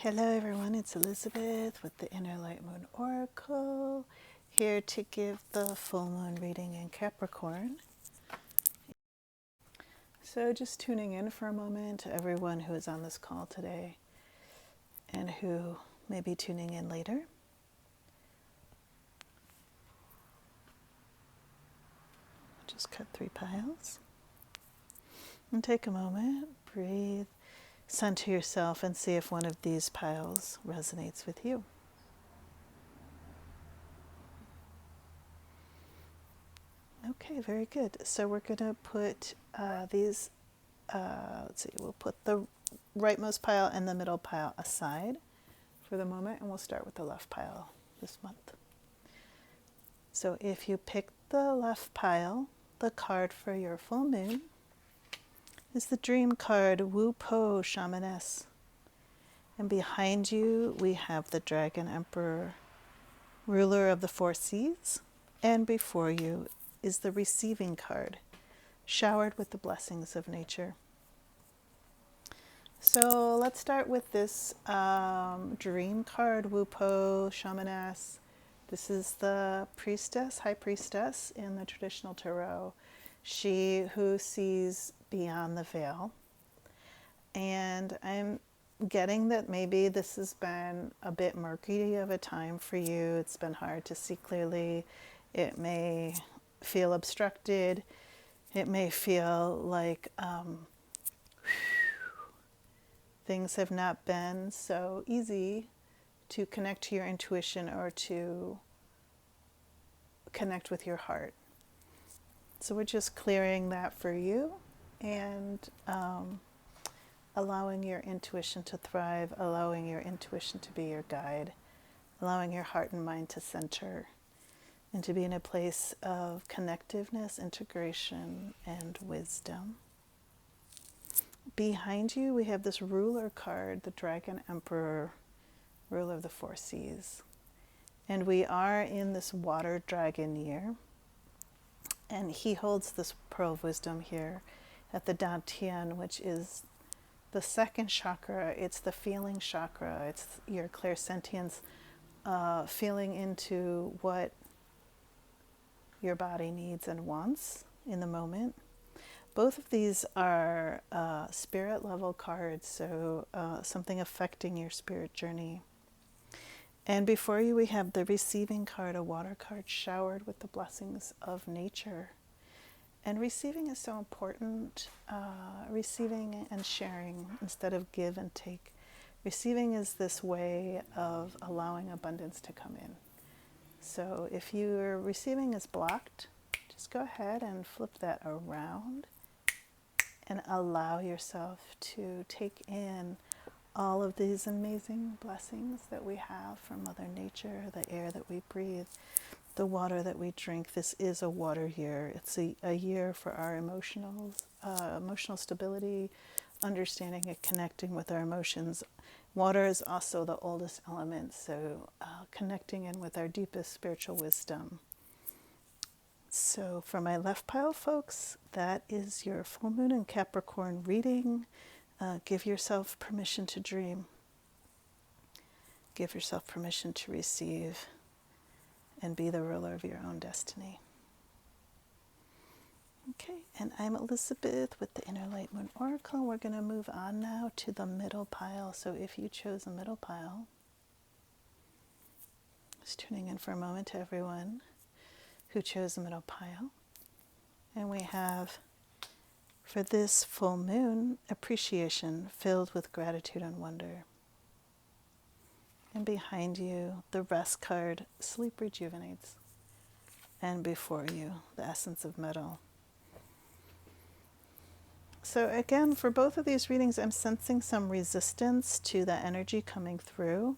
Hello everyone, it's Elizabeth with the Inner Light Moon Oracle, here to give the full moon reading in Capricorn. So just tuning in for a moment to everyone who is on this call today and who may be tuning in later. Just cut 3 piles. And take a moment, breathe, center yourself and see if one of these piles resonates with you. Okay, very good. So we're going to put these, let's see, we'll put the rightmost pile and the middle pile aside for the moment, and we'll start with the left pile this month. So if you pick the left pile, the card for your full moon is the dream card, Wupo, Shamaness. And behind you, we have the Dragon Emperor, ruler of the 4 seas. And before you is the receiving card, showered with the blessings of nature. So let's start with this dream card, Wupo, Shamaness. This is the priestess, high priestess in the traditional tarot. She who sees beyond the veil. And I'm getting that maybe this has been a bit murky of a time for you. It's been hard to see clearly. It may feel obstructed. It may feel like things have not been so easy to connect to your intuition or to connect with your heart. So we're just clearing that for you and allowing your intuition to thrive, allowing your intuition to be your guide, allowing your heart and mind to center and to be in a place of connectiveness, integration, and wisdom. Behind you, we have this ruler card, the Dragon Emperor, ruler of the 4 seas. And we are in this water dragon year. And he holds this pearl of wisdom here at the Dantian, which is the 2nd chakra. It's the feeling chakra. It's your clairsentience, feeling into what your body needs and wants in the moment. Both of these are spirit level cards, so something affecting your spirit journey. And before you, we have the receiving card, a water card showered with the blessings of nature. And receiving is so important, receiving and sharing instead of give and take. Receiving is this way of allowing abundance to come in. So if your receiving is blocked, just go ahead and flip that around and allow yourself to take in all of these amazing blessings that we have from Mother Nature, the air that we breathe, the water that we drink. This is a water year. It's a year for our emotional stability, understanding and connecting with our emotions. Water is also the oldest element, so connecting in with our deepest spiritual wisdom. So for my left pile, folks, that is your full moon in Capricorn reading. Give yourself permission to dream. Give yourself permission to receive and be the ruler of your own destiny. Okay, and I'm Elizabeth with the Inner Light Moon Oracle. We're going to move on now to the middle pile. So if you chose a middle pile, just tuning in for a moment to everyone who chose the middle pile. And we have, for this full moon, appreciation filled with gratitude and wonder. And behind you, the rest card, sleep rejuvenates. And before you, the essence of metal. So again, for both of these readings, I'm sensing some resistance to the energy coming through.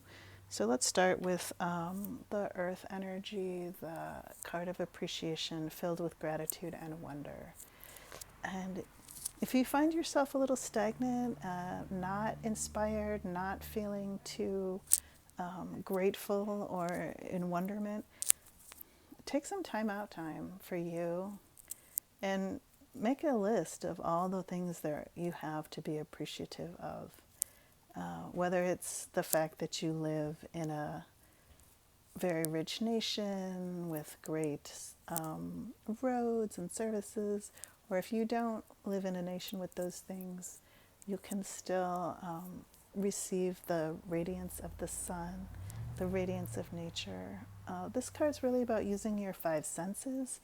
So let's start with the earth energy, the card of appreciation filled with gratitude and wonder. And if you find yourself a little stagnant, not inspired, not feeling too grateful or in wonderment, take some time for you and make a list of all the things that you have to be appreciative of. Whether it's the fact that you live in a very rich nation with great roads and services, or if you don't live in a nation with those things, you can still receive the radiance of the sun, the radiance of nature. This card's really about using your five senses,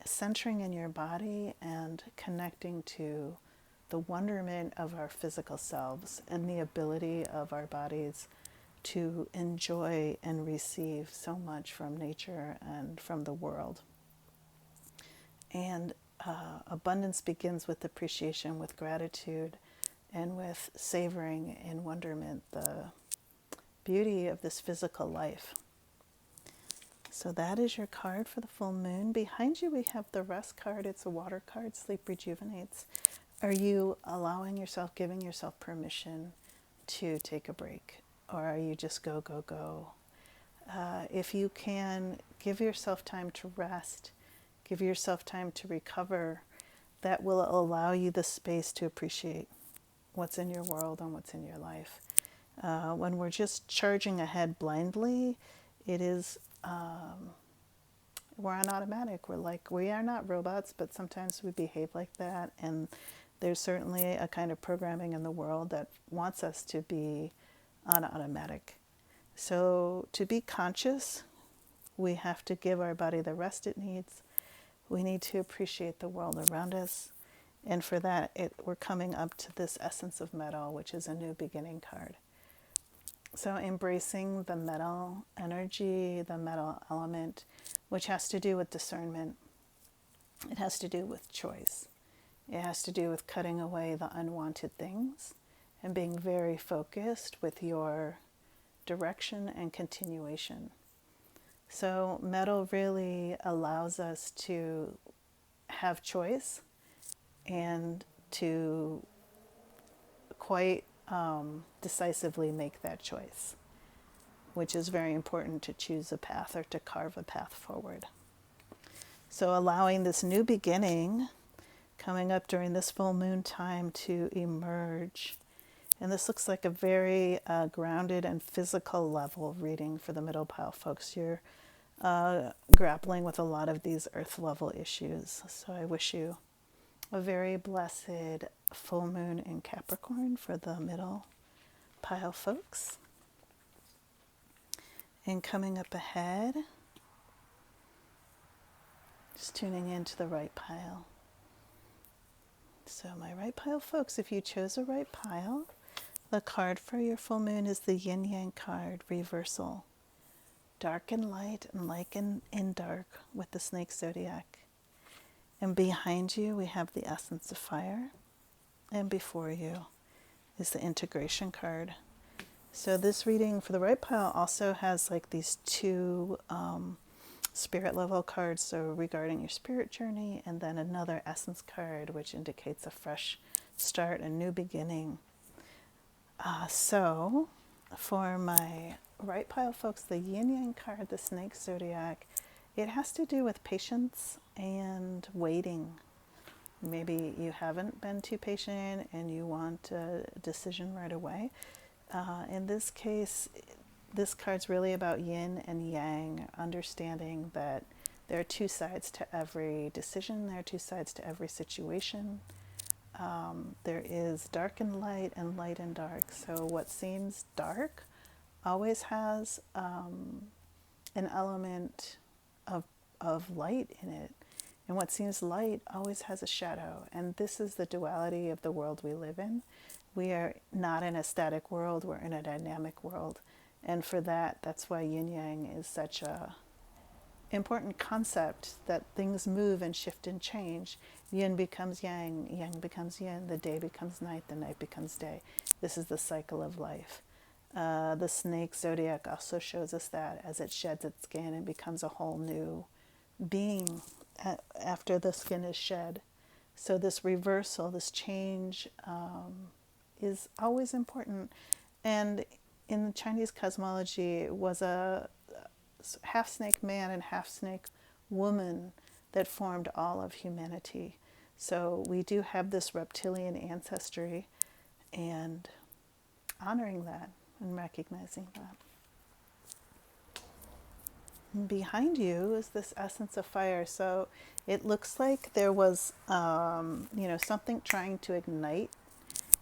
centering in your body, and connecting to the wonderment of our physical selves and the ability of our bodies to enjoy and receive so much from nature and from the world. And abundance begins with appreciation, with gratitude, and with savoring in wonderment the beauty of this physical life. So that is your card for the full moon. Behind you we have the rest card. It's a water card, Sleep Rejuvenates. Are you allowing yourself, giving yourself permission to take a break? Or are you just go, go, go? If you can give yourself time to rest, give yourself time to recover, that will allow you the space to appreciate what's in your world and what's in your life. When we're just charging ahead blindly, it is, we're on automatic. We are not robots, but sometimes we behave like that. And there's certainly a kind of programming in the world that wants us to be on automatic. So to be conscious, we have to give our body the rest it needs. We need to appreciate the world around us. And for that, we're coming up to this Essence of Metal, which is a new beginning card. So embracing the metal energy, the metal element, which has to do with discernment. It has to do with choice. It has to do with cutting away the unwanted things and being very focused with your direction and continuation. So metal really allows us to have choice and to quite decisively make that choice, which is very important to choose a path or to carve a path forward. So allowing this new beginning coming up during this full moon time to emerge. And this looks like a very grounded and physical level reading for the middle pile folks. You're grappling with a lot of these earth level issues. So I wish you a very blessed full moon in Capricorn for the middle pile folks. And coming up ahead, just tuning into the right pile. So my right pile folks, if you chose a right pile, the card for your full moon is the Yin Yang card, Reversal. Dark and light, and light and dark with the snake zodiac. And behind you we have the Essence of Fire. And before you is the Integration card. So this reading for the right pile also has like these two spirit level cards, so regarding your spirit journey, and then another Essence card which indicates a fresh start, a new beginning. So for my right pile folks, the Yin Yang card, the Snake Zodiac, it has to do with patience and waiting. Maybe you haven't been too patient and you want a decision right away. In this case, this card's really about yin and yang, understanding that there are two sides to every decision, there are two sides to every situation. There is dark and light and dark. So what seems dark always has an element of light in it. And what seems light always has a shadow. And this is the duality of the world we live in. We are not in a static world, we're in a dynamic world. And for that, that's why yin yang is such a important concept, that things move and shift and change. Yin becomes yang, yang becomes yin, the day becomes night, the night becomes day. This is the cycle of life. The snake zodiac also shows us that as it sheds its skin and becomes a whole new being after the skin is shed. So this reversal, this change is always important. And in the Chinese cosmology, it was a half snake man and half snake woman that formed all of humanity. So we do have this reptilian ancestry, and honoring that and recognizing that. And behind you is this essence of fire. So it looks like there was, something trying to ignite.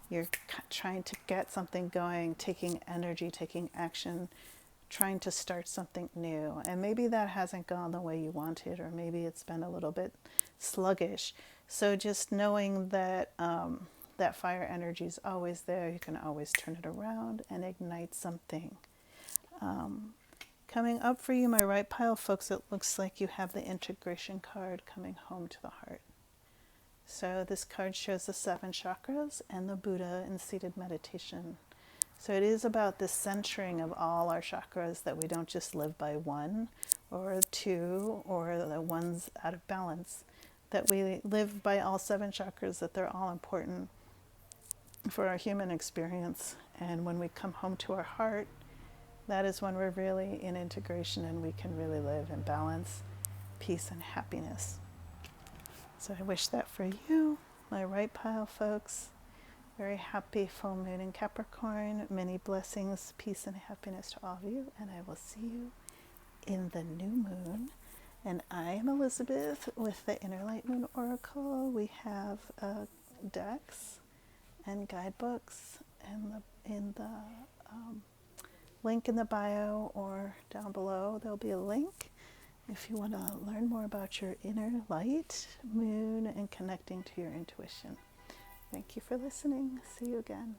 You're trying to get something going, taking energy, taking action, trying to start something new. And maybe that hasn't gone the way you wanted, or maybe it's been a little bit sluggish. So just knowing that that fire energy is always there, you can always turn it around and ignite something. Coming up for you, my right pile folks, it looks like you have the integration card coming home to the heart. So this card shows the 7 chakras and the Buddha in seated meditation. So it is about this centering of all our chakras, that we don't just live by 1 or 2 or the ones out of balance, that we live by all 7 chakras, that they're all important for our human experience. And when we come home to our heart, that is when we're really in integration and we can really live in balance, peace, and happiness. So I wish that for you, my right pile folks. Very happy full moon in Capricorn. Many blessings, peace, and happiness to all of you. And I will see you in the new moon. And I am Elizabeth with the Inner Light Moon Oracle. We have decks and guidebooks in the link in the bio or down below. There'll be a link if you want to learn more about your inner light, moon, and connecting to your intuition. Thank you for listening. See you again.